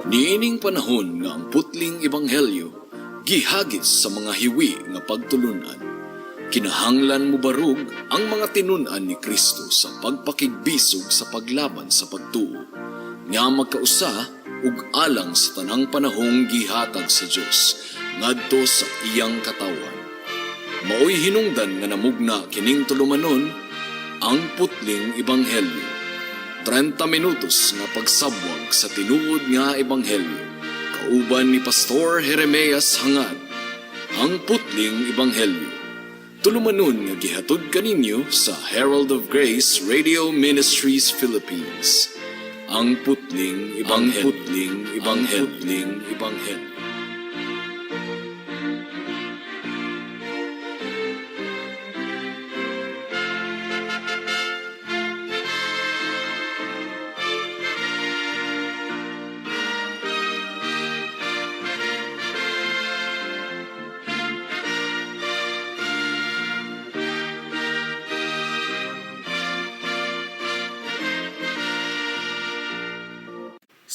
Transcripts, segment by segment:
Niining panahon nga ang putling ebanghelyo gihagis sa mga hiwi nga pagtulunan. Kinahanglan mo barug ang mga tinunan ni Kristo sa pagpakigbisog sa paglaban sa pagtuo, nga magkausa ug alang sa tanang panahong gihatag sa Dios ngadto sa iyang katawan. Maoy hinungdan nga namugna kining tulumanon ang putling ebanghelyo. 30 minutos nga pagsabwag sa tinuod nga ebanghelyo. Kauban ni Pastor Jeremias Hangad, ang putling ebanghelyo. Tulumanon nga gihatod kaninyo sa Herald of Grace Radio Ministries Philippines. Ang putling ebanghelyo. Ang putling ebanghelyo.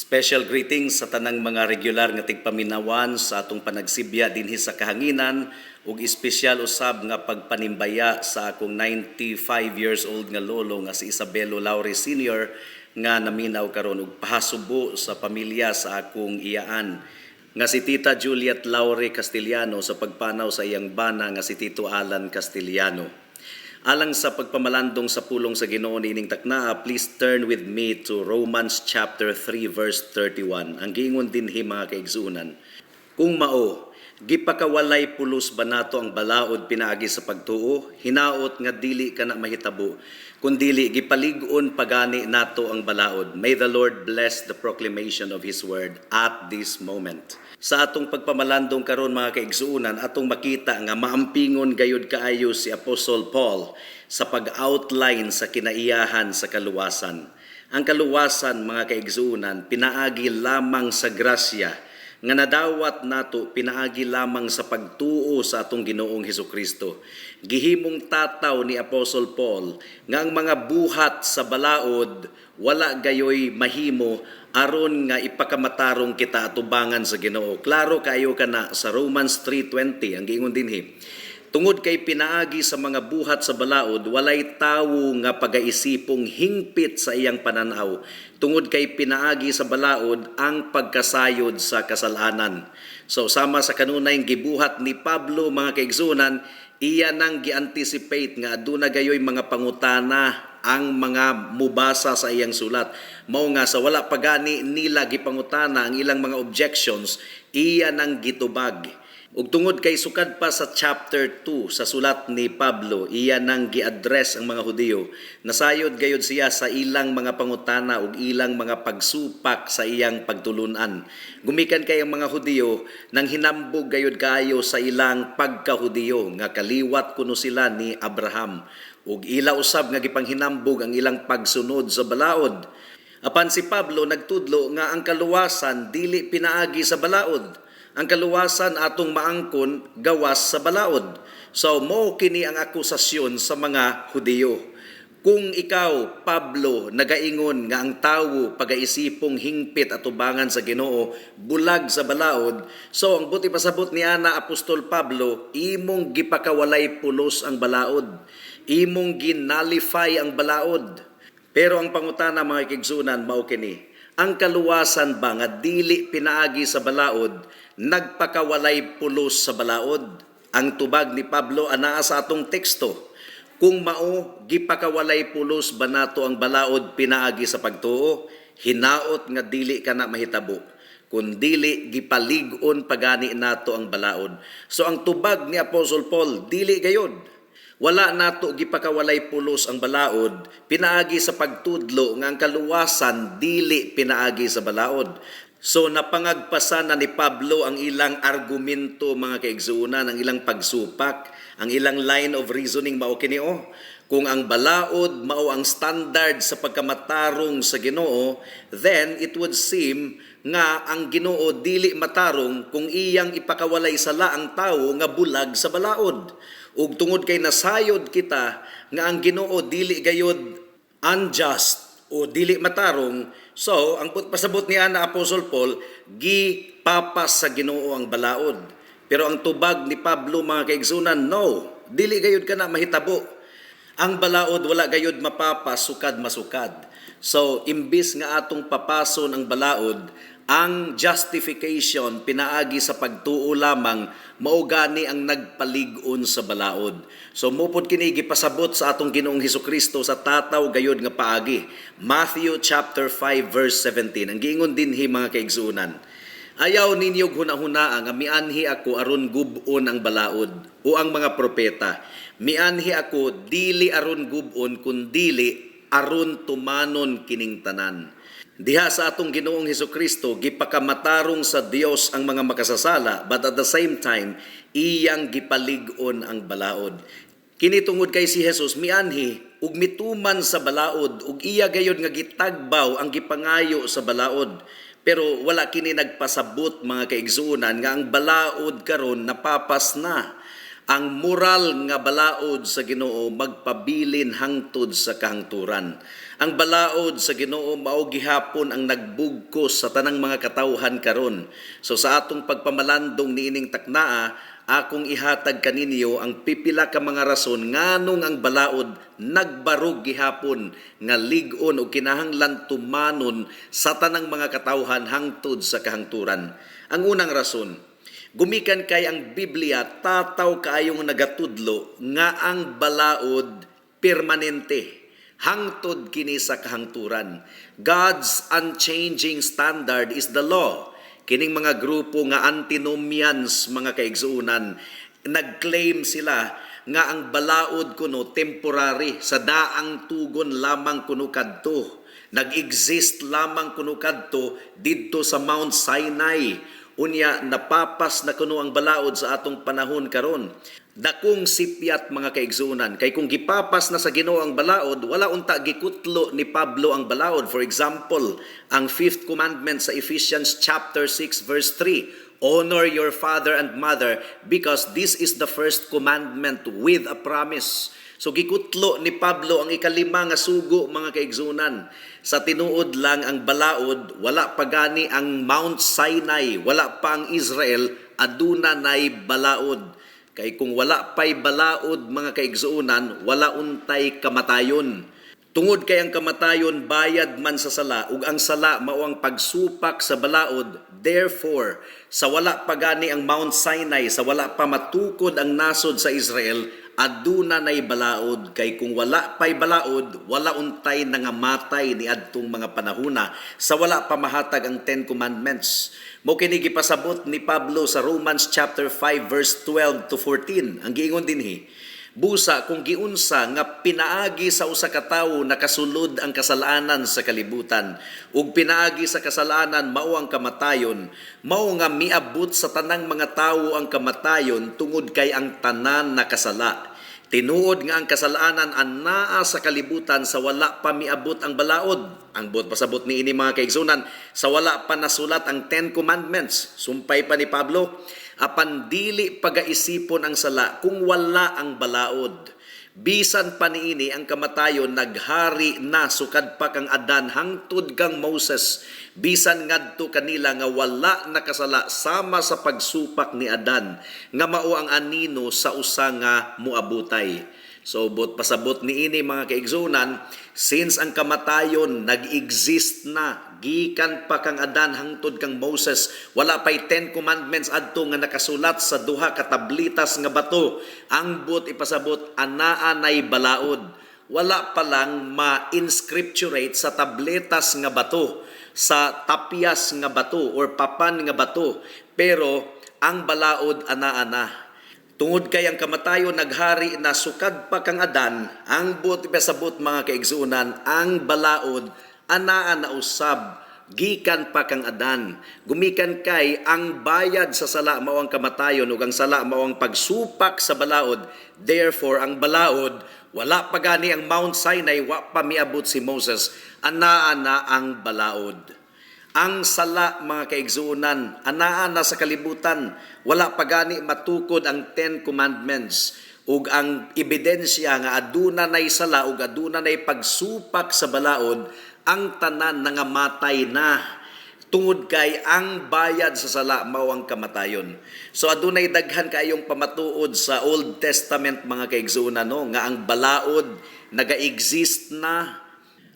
Special greetings sa tanang mga regular nga tigpaminawan sa atong panagsibya dinhi sa kahanginan ug espesyal usab nga pagpanimbaya sa akong 95 years old nga lolo nga si Isabelo Laure Sr. nga naminaw karon ug pahasubo sa pamilya sa akong iyaan nga si Tita Juliet Laure Castellano sa pagpanaw sa iyang bana nga si Tito Alan Castellano. Alang sa pagpamalandong sa pulong sa Ginoo niining taknaa, please turn with me to Romans chapter 3 verse 31. Ang giingon dinhi mga kaigsuonan. Kung mao, gipakawalay pulos ba nato ang balaod pinaagi sa pagtuo, hinaot nga dili kana mahitabo, kundili gipalig-on pagani nato ang balaod. May the Lord bless the proclamation of His word at this moment. Sa atong pagpamalandong karon mga kaigsuonan, atong makita nga maampingon gayud kaayo si Apostle Paul sa pag-outline sa kinaiyahan sa kaluwasan. Ang kaluwasan mga kaigsuonan pinaagi lamang sa grasya nga nadawat nato pinaagi lamang sa pagtuo sa atong Ginoong Hesukristo. Gihimong tataw ni Apostle Paul nga ang mga buhat sa balaod wala gayoy mahimo aron nga ipakamatarong kita atubangan sa Ginoo. Klaro kayo kana sa Romans 3:20 ang giingon dinhi. Tungod kay pinaagi sa mga buhat sa balaod, walay tawo nga pagaisipong hingpit sa iyang pananaw. Tungod kay pinaagi sa balaod ang pagkasayod sa kasalanan. So sama sa kanunay gibuhat ni Pablo mga kaigsunan, iya nang gi-anticipate nga aduna gayoy mga pangutana ang mga mubasa sa iyang sulat. Mao nga sa wala pagani nila gipangutana ang ilang mga objections, iya nang gitubag. Ug tungod kay sukad pa sa chapter 2 sa sulat ni Pablo, iya nang gi-address ang mga Hudiyo. Nasayod gayud siya sa ilang mga pangutana ug ilang mga pagsupak sa iyang pagtulunan. Gumikan kay ang mga Hudiyo nang hinambog gayud kaayo sa ilang pagka-Hudiyo nga kaliwat kuno sila ni Abraham. Ug ila usab nga gipanghinambog ang ilang pagsunod sa balaod. Apan si Pablo nagtudlo nga ang kaluwasan dili pinaagi sa balaod. Ang kaluwasan atong maangkon gawas sa balaod. So mao kini ang akusasyon sa mga Hudiyo. Kung ikaw, Pablo, nagaingon nga ang tawo pagaisipong hingpit atubangan sa Ginoo, bulag sa balaod, so ang buti pasabot ni ana Apostol Pablo, imong gipakawalay pulos ang balaod. Imong ginalify ang balaod. Pero ang pangutana mga kaigsunan mao kini, ang kaluwasan ba nga dili pinaagi sa balaod, nagpakawalay pulos sa balaod? Ang tubag ni Pablo anaa sa atong teksto. Kung mao, gipakawalay pulos ba nato ang balaod pinaagi sa pagtuo? Hinaot nga dili kana mahitabo. Kung dili, gipalig-on pagani nato ang balaod. So ang tubag ni Apostle Paul, dili gayod. Wala nato gipakawalay pulos ang balaod, pinaagi sa pagtudlo nga ang kaluwasan dili pinaagi sa balaod. So napangagpasa na ni Pablo ang ilang argumento mga kaigsuonan, ang ilang pagsupak, ang ilang line of reasoning mao kini Kung ang balaod mao ang standard sa pagkamatarong sa Ginoo, then it would seem nga ang Ginoo dili matarong kung iyang ipakawalay sala ang tawo nga bulag sa balaod. Ug tungod kay nasayod kita nga ang Ginoo dili gayud unjust o dili matarong. So, ang pasabot niya na Apostle Paul, gipapas sa Ginoo ang balaod. Pero ang tubag ni Pablo, mga kaigsunan, no, dili gayud ka na mahitabo. Ang balaod wala gayud mapapas, sukad masukad. So, imbis nga atong papason ang balaod, ang justification pinaagi sa pagtuo lamang mao gani ang nagpalig-on sa balaod. So mupod kini gipasabot sa atong Ginoong Hesukristo sa tataw gayud nga paagi. Matthew chapter 5 verse 17. Ang giingon dinhi mga kaigsunan. Ayaw ninyo hunahuna nga mianhi ako aron gub-on ang balaod o ang mga propeta. Mianhi ako dili aron gub-on kundili aron tumanon kining tanan. Diha sa atong Ginoong Hesukristo, gipakamatarong sa Dios ang mga makasasala, but at the same time, iyang gipalig-on ang balaod. Kini tungod kay si Jesus mianhi ug mituman sa balaod ug iya gayud nga gitagbaw ang gipangayo sa balaod. Pero wala kini nagpasabot mga kaigsuonan nga ang balaod karon napapas na. Ang moral nga balaod sa Ginoo magpabilin hangtod sa kahangturan. Ang balaod sa Ginoo mao gihapon ang nagbugkos sa tanang mga katawhan karon. So sa atong pagpamalandong niining taknaa, akong ihatag kaninyo ang pipila ka mga rason nganong ang balaod nagbarog gihapon nga lig-on o kinahanglan tumanon sa tanang mga katawhan hangtod sa kahangturan. Ang unang rason, gumikan kay ang Biblia tataw kaayong nagatudlo nga ang balaod permanente hangtod kini sa kahangturan. God's unchanging standard is the law. Kining mga grupo nga antinomians, mga kaigsuunan, nagclaim sila nga ang balaod kuno temporary, sa daang tugon lamang kuno kadto. Nag-exist lamang kuno kadto didto sa Mount Sinai. Unya napapas na kuno ang balaod sa atong panahon karon. Dakong sipyat mga kaigsunan, kay kung gipapas na sa Ginoo ang balaod, wala unta gikutlo ni Pablo ang balaod. For example, ang 5th commandment sa Ephesians chapter 6 verse 3, honor your father and mother because this is the first commandment with a promise. So gikutlo ni Pablo ang ikalima nga sugo mga kaigsunan. Sa tinuod lang ang balaod, wala pa gani ang Mount Sinai, wala pa ang Israel, aduna nay balaod. Kay kung wala pa'y balaod mga kaigsuunan, wala untay kamatayon. Tungod kay ang kamatayon bayad man sa sala, ug ang sala mao ang pagsupak sa balaod. Therefore, sa wala pa gani ang Mount Sinai, sa wala pa matukod ang nasod sa Israel, aduna nay balaod. Kay kung wala pa'y balaod, wala untay nangamatay ni adtong mga panahuna sa wala pa mahatag ang 10 Commandments. Mo kini gipasabot ni Pablo sa Romans chapter 5 verse 12 to 14. Ang giingon dinhi, busa kung giunsa nga pinaagi sa usa ka tawo nakasulod ang kasalanan sa kalibutan ug pinaagi sa kasalanan mao ang kamatayon, mao nga miabot sa tanang mga tawo ang kamatayon tungod kay ang tanan nakasala. Tinuod nga ang kasalanan anaa sa kalibutan sa wala pa miabot ang balaod. Ang buot pasabot ni ini mga kaigsunan, sa wala pa nasulat ang 10 Commandments. Sumpay pa ni Pablo, apan dili pagaisipon ang sala kung wala ang balaod. Bisan pa niini ang kamatayon naghari na sukad pa kang Adan hangtod kang Moses. Bisan ngadto kanila nga wala nakasala sama sa pagsupak ni Adan nga mao ang anino sa usa nga muabutay. So bot pasabot niini mga kaigsunan, since ang kamatayon nag-exist na gikan pa kang Adan hangtod kang Moses, wala pa'y 10 commandments adto nga nakasulat sa duha ka tablitas nga bato. Ang bot ipasabot anaa nay balaod. Wala pa lang ma-inscripturate sa tabletas nga bato, sa tapyas nga bato or papan nga bato, pero ang balaod anaa na. Tungod kay ang kamatayon naghari na sukad pa kang Adan, ang buot ipasabot mga kaigsuunan, ang balaod anaa na usab gikan pa kang Adan. Gumikan kay ang bayad sa sala mao ang kamatayon ug ang sala mao ang pagsupak sa balaod. Therefore ang balaod wala pa gani ang Mount Sinai, wa pa miabot si Moses, anaa na ang balaod. Ang sala mga kaigsuunan, anaa na sa kalibutan, wala pa gani matukod ang 10 Commandments. Ug ang ebidensya nga aduna nay sala ug aduna nay pagsupak sa balaod, ang tanan nangamatay na. Tungod kay ang bayad sa sala mao ang kamatayon. So adunay daghan kayong pamatuod sa Old Testament mga kaigsuonan no nga ang balaod naga-exist na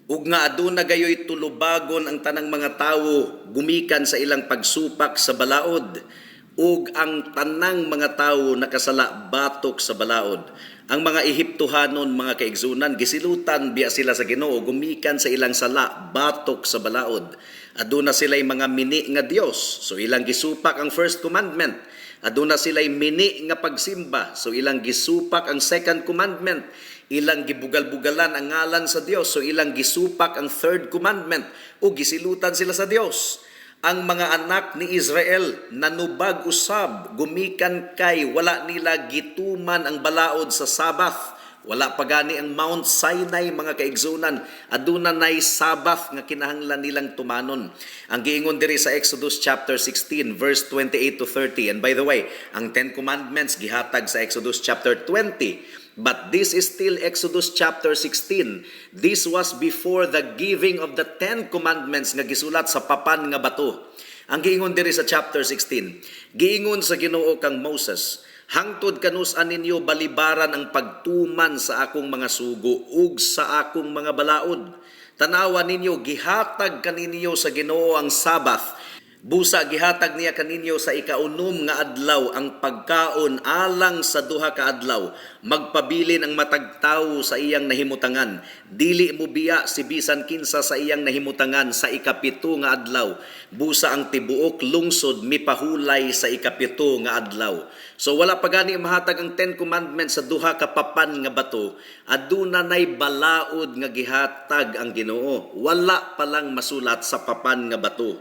ug nga aduna gayoy tulubagon ang tanang mga tawo gumikan sa ilang pagsupak sa balaod ug ang tanang mga tawo nakasala batok sa balaod. Ang mga Ehiptohanon mga kaigsunan gisilutan biya sila sa Ginoo gumikan sa ilang sala batok sa balaod. Aduna sila'y mga mini nga Dios. So ilang gisupak ang first commandment. Aduna sila'y mini nga pagsimba. So ilang gisupak ang second commandment. Ilang gibugal-bugalan ang ngalan sa Dios. So ilang gisupak ang third commandment. O gisilutan sila sa Dios. Ang mga anak ni Israel nanubag usab gumikan kay wala nila gituman ang balaod sa Sabbath. Wala pa gani ang Mount Sinai mga kaigsunan. Aduna nay Sabbath nga kinahanglan nilang tumanon. Ang giingon diri sa Exodus chapter 16 verse 28 to 30. And by the way, ang 10 commandments gihatag sa Exodus chapter 20. But this is still Exodus chapter 16. This was before the giving of the 10 commandments nga gisulat sa papan nga bato. Ang giingon diri sa chapter 16. Giingon sa Ginoo kang Moses, hangtod kanusan ninyo balibaran ang pagtuman sa akong mga sugo ug sa akong mga balaod. Tanawa ninyo gihatag kaninyo sa Ginoo ang Sabbath. Busa gihatag niya kaninyo sa ikaunom nga adlaw ang pagkaon alang sa duha ka adlaw. Magpabilin ang matag tawo sa iyang nahimutangan. Dili mo biya si bisan kinsa sa iyang nahimutangan sa ikapito nga adlaw. Busa ang tibuok lungsod mipahulay sa ikapito nga adlaw. So wala pa gani mahatag ang 10 commandments sa duha ka papan nga bato. Aduna nay balaod nga gihatag ang Ginoo. Wala pa lang masulat sa papan nga bato.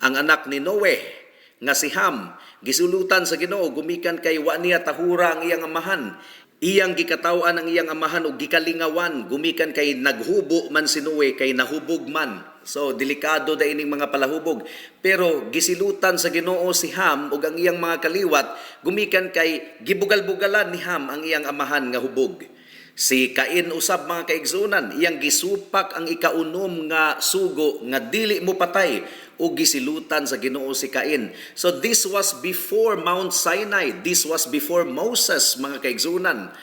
Ang anak ni Noe nga si Ham gisulutan sa Ginoo gumikan kay wa niya tahura ang iyang amahan. Iyang gikataw-an ang iyang amahan ug gikalingawan gumikan kay naghubo man si Noe kay nahubog man. So delikado da ining mga palahubog. Pero gisilutan sa Ginoo si Ham ug ang iyang mga kaliwat gumikan kay gibugal-bugalan ni Ham ang iyang amahan nga hubog. Si Cain usab mga kaigsunan, iyang gisupak ang ikaunom nga sugo nga dili mo patay o gisilutan sa Ginoo si Cain. So this was before Mount Sinai, this was before Moses mga kaigsunan.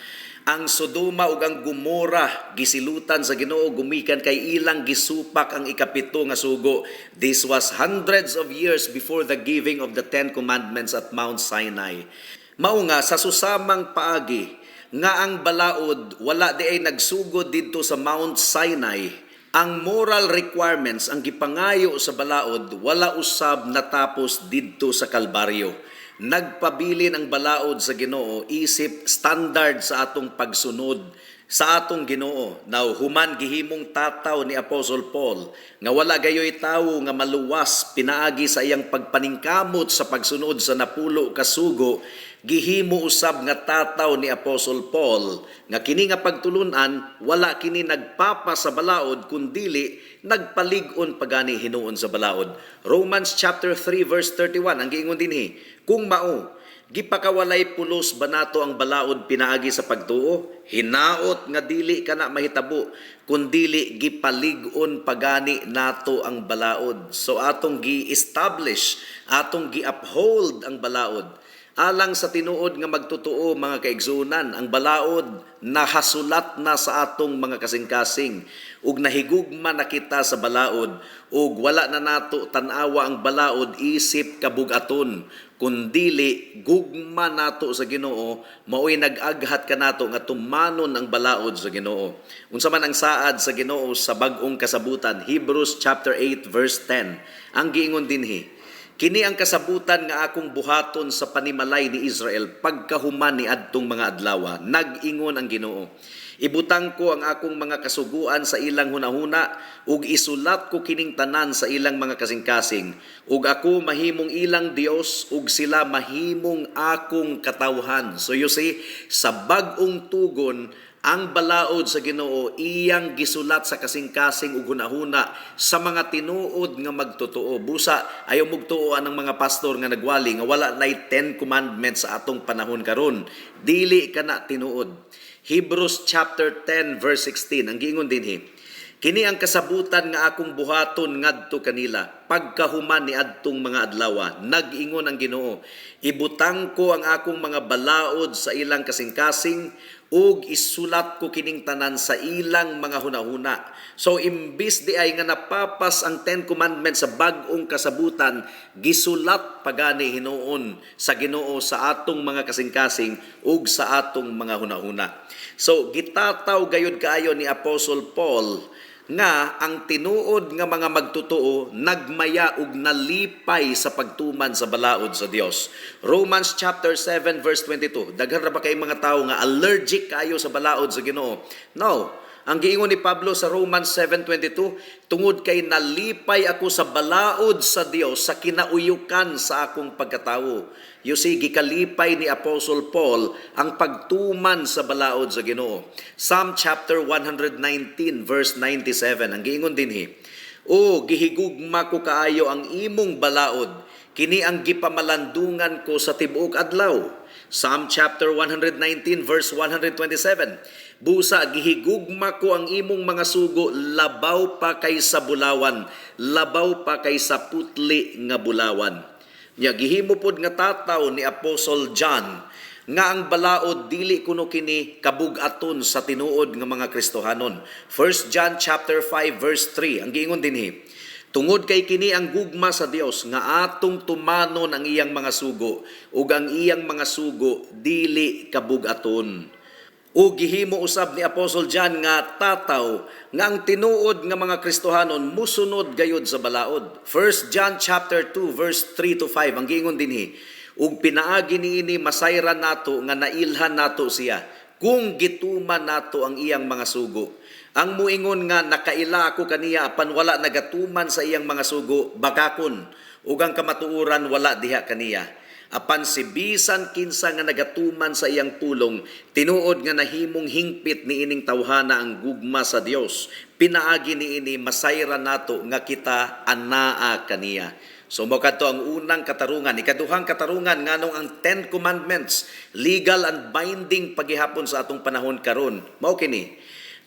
Ang Sodoma ug ang Gomora gisilutan sa Ginoo gumikan kay ilang gisupak ang ikapito nga sugo. This was hundreds of years before the giving of the 10 commandments at Mount Sinai. Mao nga sa susamang paagi nga ang balaod wala di ay nagsugod didto sa Mount Sinai. Ang moral requirements ang gipangayo sa balaod wala usab natapos didto sa Kalbaryo. Nagpabilin ang balaod sa Ginoo isip standard sa atong pagsunod sa atong Ginoo. Now human gihimong tataw ni Apostle Paul nga wala gayoy tawo nga maluwas pinaagi sa iyang pagpaningkamot sa pagsunod sa napulo ka sugo. Gihimo usab nga tataw ni Apostle Paul nga kini nga pagtulunan wala kini nagpapa sa balaod kundili nagpalig-on pagani hinuon sa balaod. Romans chapter 3 verse 31 ang giingon dinhi, kung mao gipakawalay pulos ba nato ang balaod pinaagi sa pagtuo? Hinaot nga dili kana mahitabo kundili gipalig-on pagani nato ang balaod. So atong gi-establish, atong gi-uphold ang balaod. Alang sa tinuod nga magtotoo mga kaigsunan, ang balaod nahasulat na sa atong mga kasing-kasing ug nahigugma na kita sa balaod ug wala na nato tan-awa ang balaod isip kabugaton kundili gugma nato sa Ginoo maoy nag-aghat kanato nga tumanon ang balaod sa Ginoo. Unsa man ang saad sa Ginoo sa bag-ong kasabutan, Hebrews chapter 8 verse 10. Ang giingon dinhi, kini ang kasabutan nga akong buhaton sa panimalay ni Israel pagkahuman ni adtong mga adlaw. Nag-ingon ang Ginoo, ibutang ko ang akong mga kasuguan sa ilang hunahuna ug isulat ko kining tanan sa ilang mga kasing-kasing ug ako mahimong ilang Dios ug sila mahimong akong katawhan. So you see, sa bag-ong tugon ang balaod sa Ginoo iyang gisulat sa kasing-kasing ug hunahuna sa mga tinuod nga magtotoo. Busa ayaw mugtuoan ng mga pastor nga nagwali nga wala nay 10 commandments sa atong panahon karon. Dili kana tinuod. Hebrews chapter 10 verse 16 ang giingon dinhi, Kini ang kasabutan nga akong buhaton ngadto kanila pagkahuman ni adtong mga adlaw. Nag-ingon ang Ginoo, ibutang ko ang akong mga balaod sa ilang kasing-kasing ug isulat ko kining tanan sa ilang mga hunahuna. So imbis di ay nga napapas ang 10 Commandments sa bag-ong kasabutan, gisulat pagani hinuon sa Ginoo sa atong mga kasing-kasing ug sa atong mga hunahuna. So gitataw gayud kaayo ni Apostle Paul nga ang tinuod nga mga magtotoo nagmaya ug nalipay sa pagtuman sa balaod sa Dios. Romans chapter 7 verse 22. Daghan ra ba kay mga tawo nga allergic kayo sa balaod sa Ginoo? No. Ang giingon ni Pablo sa Romans 7:22, tungod kay nalipay ako sa balaod sa Dios sa kinauyukan sa akong pagkatawo. You see, gikalipay ni Apostle Paul ang pagtuman sa balaod sa Ginoo. Psalm chapter 119 verse 97, ang giingon dinhi, o gihigugma ko kaayo ang imong balaod, kini ang gipamalandungan ko sa tibuok adlaw. Psalm chapter 119 verse 127, busa gihigugma ko ang imong mga sugo, labaw pa kay sa bulawan, labaw pa kay sa putli nga bulawan. Nya gihimo pod nga tataw ni Apostle John nga ang balaod dili kuno kini kabug-aton sa tinuod nga mga Kristohanon. 1 John chapter 5 verse 3, ang giingon dinhi, tungod kay kini ang gugma sa Dios nga atong tumanon ang iyang mga sugo ug ang iyang mga sugo dili kabug-aton. O gihimo usab ni Apostle John nga tataw nga ang tinuod nga mga Kristohanon musunod gayud sa balaod. 1 John chapter 2 verse 3 to 5, ang giingon dinhi, ug pinaagi niini masayran nato nga nailhan nato siya kung gituman nato ang iyang mga sugo. Ang muingon nga nakaila ako kaniya apan wala nagatuman sa iyang mga sugo, bagakon, ug ang kamatuoran wala diha kaniya. Apan si bisan kinsa nga nagatuman sa iyang pulong, tinuod nga nahimong hingpit ni ining tawhana ang gugma sa Dios. Pinaagi niini masayran nato nga kita anaa kaniya. So mao kadto ang unang katarungan. Ikaduhang katarungan nganong ang 10 Commandments, legal and binding paghihapon sa atong panahon karon. Mao kini,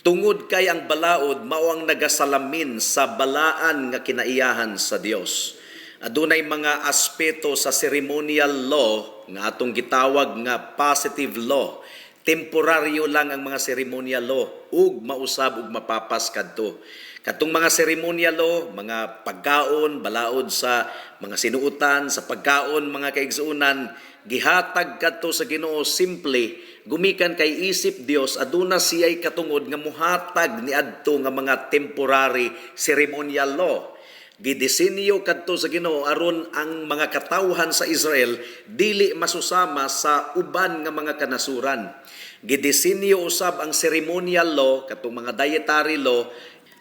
tungod kay ang balaod mao ang nagasalamin sa balaan nga kinaiyahan sa Dios. Adunay mga aspeto sa ceremonial law nga atong gitawag nga positive law. Temporaryo lang ang mga ceremonial law ug mausab ug mapapas kadto. Katong mga ceremonial law, mga pagkaon, balaod sa mga sinuutan, sa pagkaon, mga kaigsuunan, gihatag kadto sa Ginoo simple, gumikan kay isip Dios, aduna siya'y katungod nga muhatag ni adto nga mga temporary ceremonial law. Gidisenyo kadto sa Ginoo aron ang mga katawhan sa Israel dili masusama sa uban nga mga kanasuran. Gidisenyo usab ang ceremonial law katong mga dietary law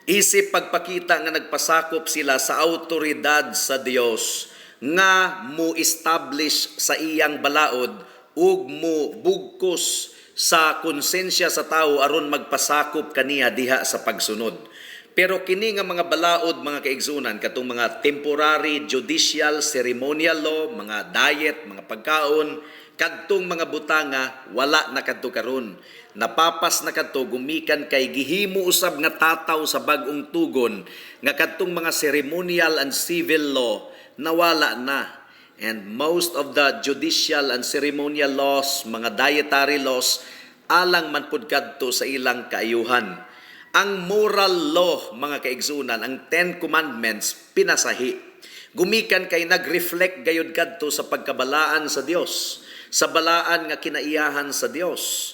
isip pagpakita nga nagpasakop sila sa awtoridad sa Dios nga mo establish sa iyang balaod ug mo bugkos sa konsensya sa tawo aron magpasakop kaniya diha sa pagsunod. Pero kini nga mga balaod, mga kaigsunan, katong mga temporary judicial ceremonial law, mga diet, mga pagkaon, kadtong mga butanga, wala na kadto karon. Napapas na kadto gumikan kay gihimo usab nga tataw sa bag-ong tugon nga kadtong mga ceremonial and civil law nawala na. And most of the judicial and ceremonial laws, mga dietary laws, alang man pud kadto sa ilang kaayuhan. Ang moral law, mga kaigsunan, ang 10 Commandments, pinasahi. Gumikan kay nag-reflect gayud kadto sa pagkabalaan sa Dios, sa balaan nga kinaiyahan sa Dios.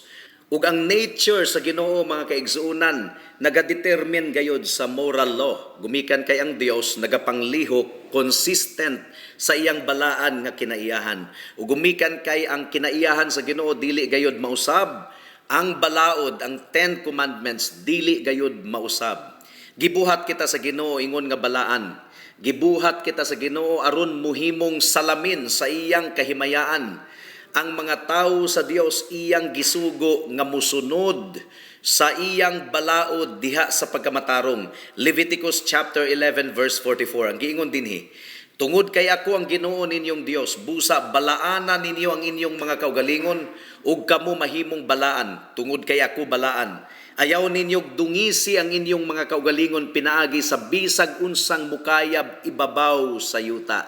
Ug ang nature sa Ginoo, mga kaigsunan, nagadetermine gayud sa moral law. Gumikan kay ang Dios nagapanglihok, consistent sa iyang balaan nga kinaiyahan. Ug gumikan kay ang kinaiyahan sa Ginoo dili gayud mausab, ang balaod, ang 10 Commandments, dili gayud mausab. Gibuhat kita sa Ginoo ingon nga balaan. Gibuhat kita sa Ginoo aron muhimong salamin sa iyang kahimayaan. Ang mga tawo sa Dios iyang gisugo nga musunod sa iyang balaod diha sa pagkamatarong. Leviticus chapter 11 verse 44. Ang giingon dinhi, tungod kay ako ang Ginoo ninyong Dios, busa balaanan ninyo ang inyong mga kaugalingon ug kamo mahimong balaan, tungod kay ako balaan. Ayaw ninyog dungisi ang inyong mga kaugalingon pinaagi sa bisag unsang mukayab ibabaw sa yuta.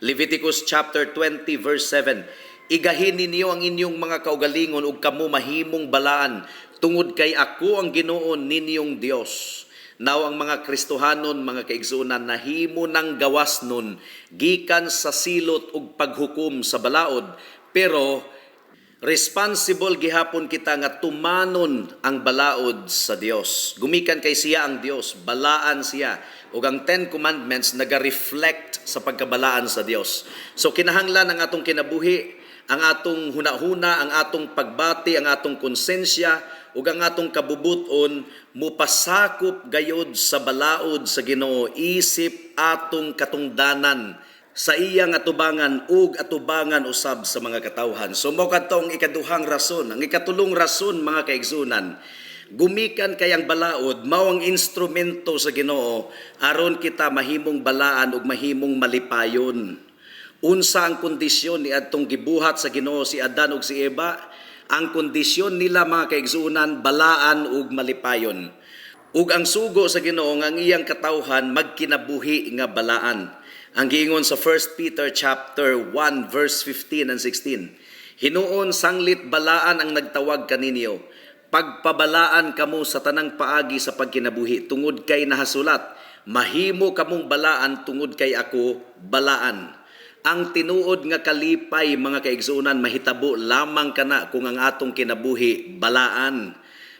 Leviticus chapter 20 verse 7. Igahin ninyo ang inyong mga kaugalingon ug kamo mahimong balaan tungod kay ako ang Ginoo ninyong Dios. Now ang mga Kristohanon, mga kaigsunan, nahimo ng gawas nun, gikan sa silot ug paghukom sa balaod, pero responsible gihapon kita nga tumanon ang balaod sa Dios. Gumikan kay siya ang Dios, balaan siya. Ug ang 10 Commandments naga-reflect sa pagkabalaan sa Dios. So kinahanglan ang atong kinabuhi, ang atong hunahuna, ang atong pagbati, ang atong konsensya, ug ang atong kabubuton mupasakop gayod sa balaod sa Ginoo, isip atong katungdanan sa iyang atubangan ug atubangan usab sa mga katawhan. So mao kadtong ikaduhang rason. Ang ikatulong rason, mga kaigsunan, gumikan kay ang balaod mao ang instrumento sa Ginoo aron kita mahimong balaan ug mahimong malipayon. Unsa ang kondisyon ni adtong gibuhat sa Ginoo si Adan ug si Eva? Ang kondisyon nila, mga kaigsunan, balaan ug malipayon. Ug ang sugo sa Ginoo nga ang iyang katawhan magkinabuhi nga balaan. Ang giingon sa 1 Peter chapter 1 verse 15 and 16. Hinuon sanglit balaan ang nagtawag kaninyo. Pagpabalaan kamo sa tanang paagi sa pagkinabuhi tungod kay nahasulat, mahimo kamong balaan tungod kay ako balaan. Ang tinuod nga kalipay, mga kaigsunan, mahitabo lamang kana kung ang atong kinabuhi balaan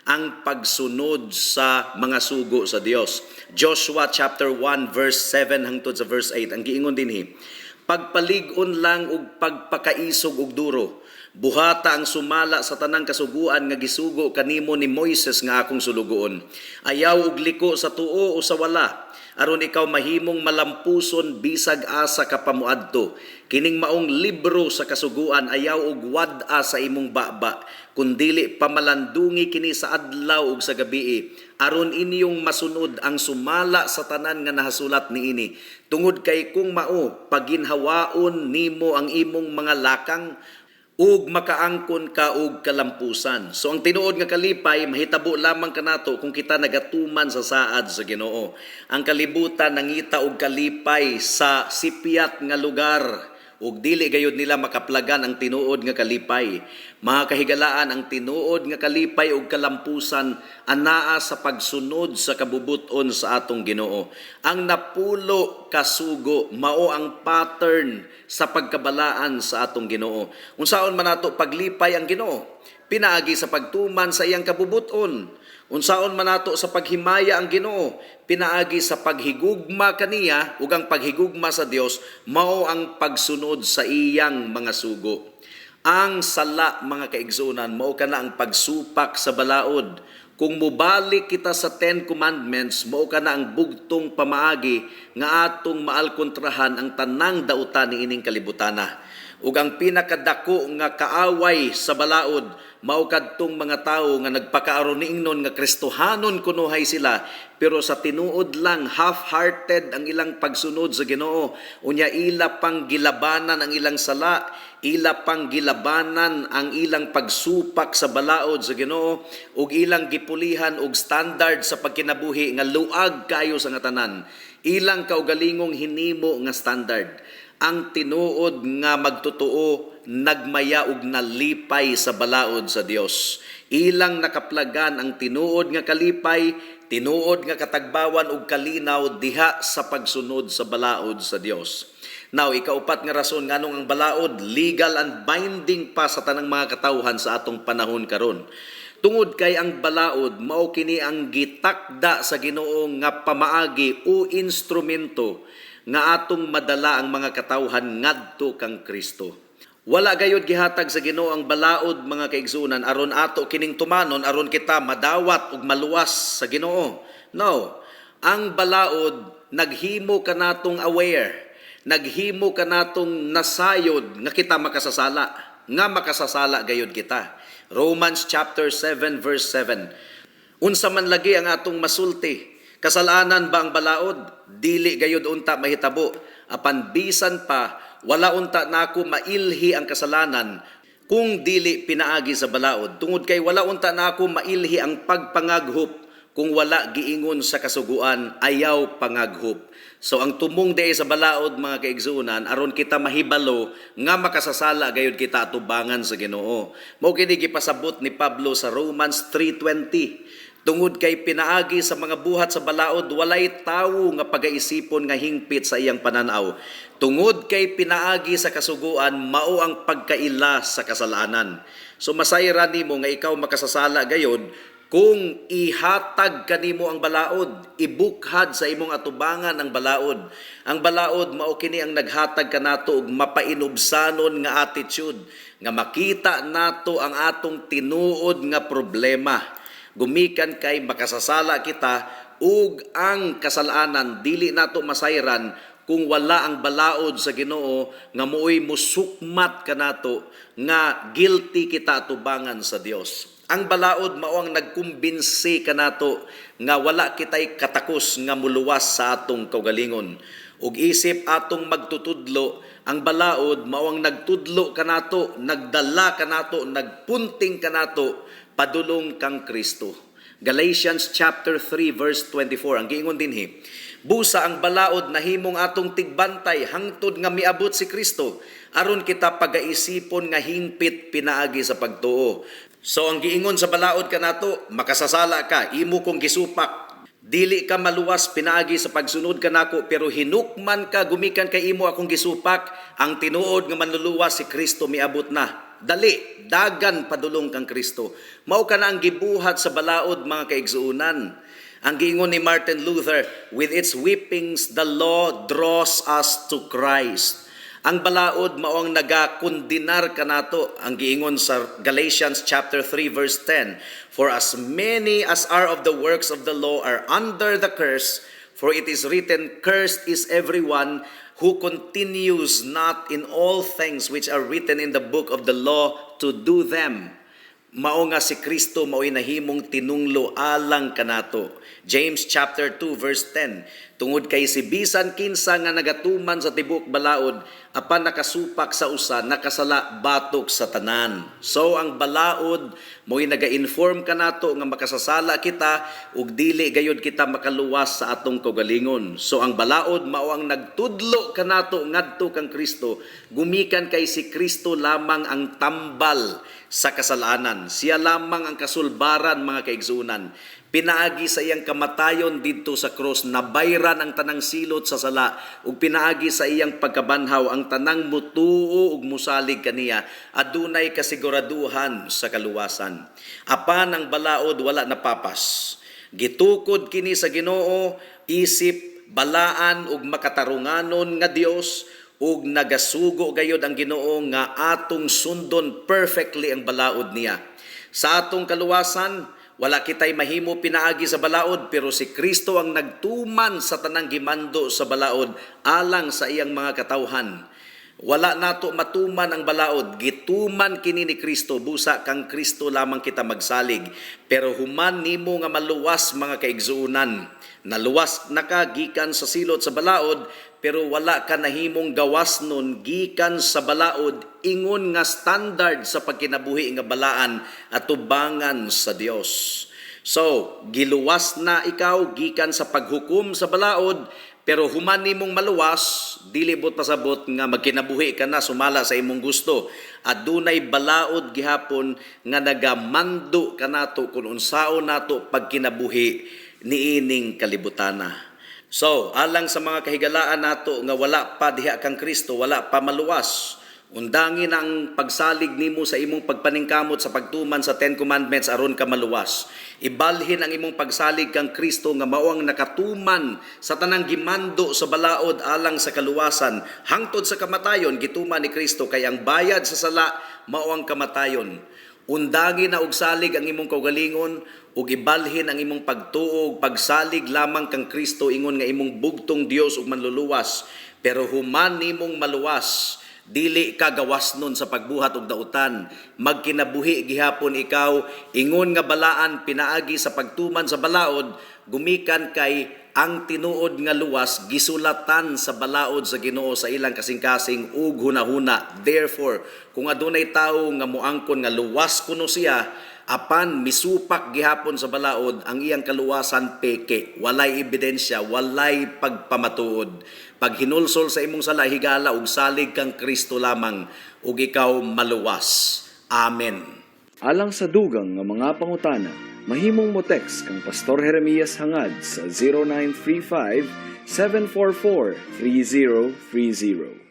ang pagsunod sa mga sugo sa Dios. Joshua chapter 1 verse 7 hangtod sa verse 8 ang giingon dinhi, pagpalig-on lang ug pagpakaisog og duro, buhata ang sumala sa tanang kasuguan nga gisugo kanimo ni Moises nga akong sulugoon. Ayaw og liko sa tuo o sa wala, aron ikaw mahimong malampuson bisag asa ka pamuadto. Kining maong libro sa kasuguan ayaw og wad-a sa imong baba, kundili pamalandungi kini sa adlaw ug sa gabii, aron inyong masunod ang sumala sa tanan nga nahasulat niini. Tungod kay kung mao paginhawaon nimo ang imong mga lakang, ug makaangkon ka og kalampusan. So ang tinuod nga kalipay mahitabo lamang kanato kung kita nagatuman sa saad sa Ginoo. Ang kalibutan nangita og kalipay sa sipyat nga lugar ug dili gayud nila makaplagan ang tinuod nga kalipay. Mga kahigalaan, ang tinuod nga kalipay ug kalampusan anaa sa pagsunod sa kabubuton sa atong Ginoo. Ang napulo kasugo mao ang pattern sa pagkabalaan sa atong Ginoo. Unsaon man nato paglipay ang Ginoo? Pinaagi sa pagtuman sa iyang kabubuton. Unsaon man nato sa paghimaya ang Ginoo? Pinaagi sa paghigugma kaniya, ug ang paghigugma sa Dios mao ang pagsunod sa iyang mga sugo. Ang sala, mga kaigsunan, mao kana ang pagsupak sa balaod. Kung mubalik kita sa 10 Commandments, mao kana ang bugtong pamaagi nga atong maalkontrahan ang tanang dautan ni ining kalibutana. Ug ang pinakadako nga kaaway sa balaod mao kadtong mga tawo nga nagpakaaron niingnon nga Kristohanon kunuhay sila, pero sa tinuod lang half-hearted ang ilang pagsunod sa Ginoo. Unya ila pang gilabanan ang ilang sala, ila pang gilabanan ang ilang pagsupak sa balaod sa Ginoo, ug ilang gipulihan og standard sa pagkinabuhi nga luag kayo sa nga tanan. Ilang kaugalingong hinimo nga standard. Ang tinuod nga magtotoo nagmaya og nalipay sa balaod sa Dios. Ilang nakaplagan ang tinuod nga kalipay, tinuod nga katagbawan og kalinaw diha sa pagsunod sa balaod sa Dios. Now, ikaupat nga rason nganong ang balaod legal and binding pa sa tanang mga katawhan sa atong panahon karon. Tungod kay ang balaod mao kini ang gitakda sa Ginoo nga pamaagi o instrumento nga atong madala ang mga katawhan ngadto kang Kristo. Wala gayud gihatag sa Ginoo ang balaod, mga kaigsunan, aron ato kining tumanon aron kita madawat ug maluwas sa Ginoo. No, ang balaod naghimo kanatong aware, naghimo kanatong nasayod nga kita makasasala, nga makasasala gayud kita. Romans chapter 7 verse 7. Unsa man lagi ang atong masulti, kasalanan ba ang balaod? Dili gayud unta mahitabo. Apan bisan pa, wala unta nako mailhi ang kasalanan kung dili pinaagi sa balaod. Tungod kay wala unta na ako mailhi ang pagpangaghop kung wala giingon sa kasuguan, ayaw pangaghop. So ang tumong day sa balaod mga kaigsuunan, aron kita mahibalo nga makasasala gayud kita atubangan sa Ginoo. Mao kini gipasabot ni Pablo sa Romans 3:20. Tungod kay pinaagi sa mga buhat sa balaod, walay tawo nga pagaisipon nga hingpit sa iyang pananaw. Tungod kay pinaagi sa kasuguan, mao ang pagkaila sa kasalanan. So masayra nimo nga ikaw makasasala gayod kung ihatag kanimo ang balaod, ibukhad sa imong atubangan ang balaod. Ang balaod mao kini ang naghatag kanato og mapainubsanon nga attitude, nga makita nato ang atong tinuod nga problema. Gumikan kay makasasala kita ug ang kasalanan dili nato masayran kung wala ang balaod sa Ginoo nga mooy musukmat kanato nga guilty kita atubangan sa Dios. Ang balaod mao ang nagkumbinsi kanato nga wala kitay katakos nga muluwas sa atong kaugalingon. Ug isip atong magtutudlo, ang balaod mao ang nagtudlo kanato, nagdala kanato, nagpunting kanato padulong kang Kristo. Galatians chapter 3 verse 24 ang giingon dinhi. Busa ang balaod nahimong atong tigbantay hangtod nga miabot si Kristo aron kita pagaisipon nga hingpit pinaagi sa pagtuo. So ang giingon sa balaod kanato, makasasala ka, imo kong gisupak. Dili ka maluwas pinaagi sa pagsunod kanako, pero hinukman ka gumikan kay imo akong gisupak. Ang tinuod nga manluluwas si Kristo miabot na. Dali, dagan padulong kang Kristo. Mao ka na ang gibuhat sa balaod mga kaigsuunan. Ang giingon ni Martin Luther, with its whippings the law draws us to Christ. Ang balaod mao ang nagakondinar kanato. Ang giingon sa Galatians chapter 3 verse 10, for as many as are of the works of the law are under the curse, for it is written, cursed is everyone who continues not in all things which are written in the book of the law to do them. Mao nga si Kristo mao'y nahimong tinunglo alang kanato. James chapter 2 verse 10. Tungod kay si bisan kinsa nga nagatuman sa tibok balaod, apan nakasupak sa usa, nakasala batok sa tanan. So ang balaod mo'y naga-inform kanato nga makasasala kita ug dili gayud kita makaluwas sa atong kaugalingon. So ang balaod mao ang nagtudlo kanato ngadto kang Kristo. Gumikan kay si Kristo lamang ang tambal sa kasalanan. Siya lamang ang kasulbaran mga kaigsunan. Pinaagi sa iyang kamatayon didto sa krus, nabayran ang tanang silot sa sala, ug pinaagi sa iyang pagkabanhaw ang tanang mutuo ug musalig kaniya, adunay kasiguraduhan sa kaluwasan. Apan ang balaod wala napapas. Gitukod kini sa Ginoo, isip, balaan ug makatarunganon nga Dios, ug nagasugo gayod ang Ginoo nga atong sundon perfectly ang balaod niya. Sa atong kaluwasan, wala kitay mahimo pinaagi sa balaod, pero si Kristo ang nagtuman sa tanang gimando sa balaod alang sa iyang mga katawhan. Wala nato matuman ang balaod, gituman kini ni Kristo, busa kang Kristo lamang kita magsalig. Pero human nimo nga maluwas mga kaigsuunan, naluwas na ka gikan sa silot sa balaod, pero wala ka nahimong gawas nun gikan sa balaod, ingon nga standard sa pagkinabuhi nga balaan at tubangan sa Dios. So, giluwas na ikaw gikan sa paghukom sa balaod, pero human nimong maluwas, dili bot pasabot nga magkinabuhi ka na sumala sa imong gusto. Adunay balaod gihapon nga nagamando kanato kung unsaon nato pagkinabuhi niining kalibutana. So, alang sa mga kahigalaan nato nga wala pa diha kang Kristo, wala pa maluwas, undangin ang pagsalig nimo sa imong pagpaningkamot sa pagtuman sa 10 Commandments aron ka maluwas. Ibalhin ang imong pagsalig kang Kristo nga mao ang nakatuman sa tanang gimando sa balaod alang sa kaluwasan. Hangtod sa kamatayon, gituman ni Kristo, kay ang bayad sa sala mao ang kamatayon. Undangin na og salig ang imong kaugalingon ug ibalhin ang imong pagtuo ug pagsalig lamang kang Kristo, ingon nga imong bugtong Dios ug manluluwas. Pero human nimong maluwas, dili ka gawas nun sa pagbuhat og dautan. Magkinabuhi gihapon ikaw, ingon nga balaan pinaagi sa pagtuman sa balaod, gumikan kay ang tinuod nga luwas gisulatan sa balaod sa Ginoo sa ilang kasing-kasing ug hunahuna. Therefore, kung adunay tawo nga moangkon nga luwas kuno siya, apan misupak gihapon sa balaod, ang iyang kaluwasan peke, walay ebidensya, walay pagpamatuod. Pag hinulsol sa imong sala, higala ug salig kang Kristo lamang ug ikaw maluwas. Amen. Alang sa dugang nga mga pangutana, mahimong mo text kang Pastor Jeremias hangad sa 0935 744 3030.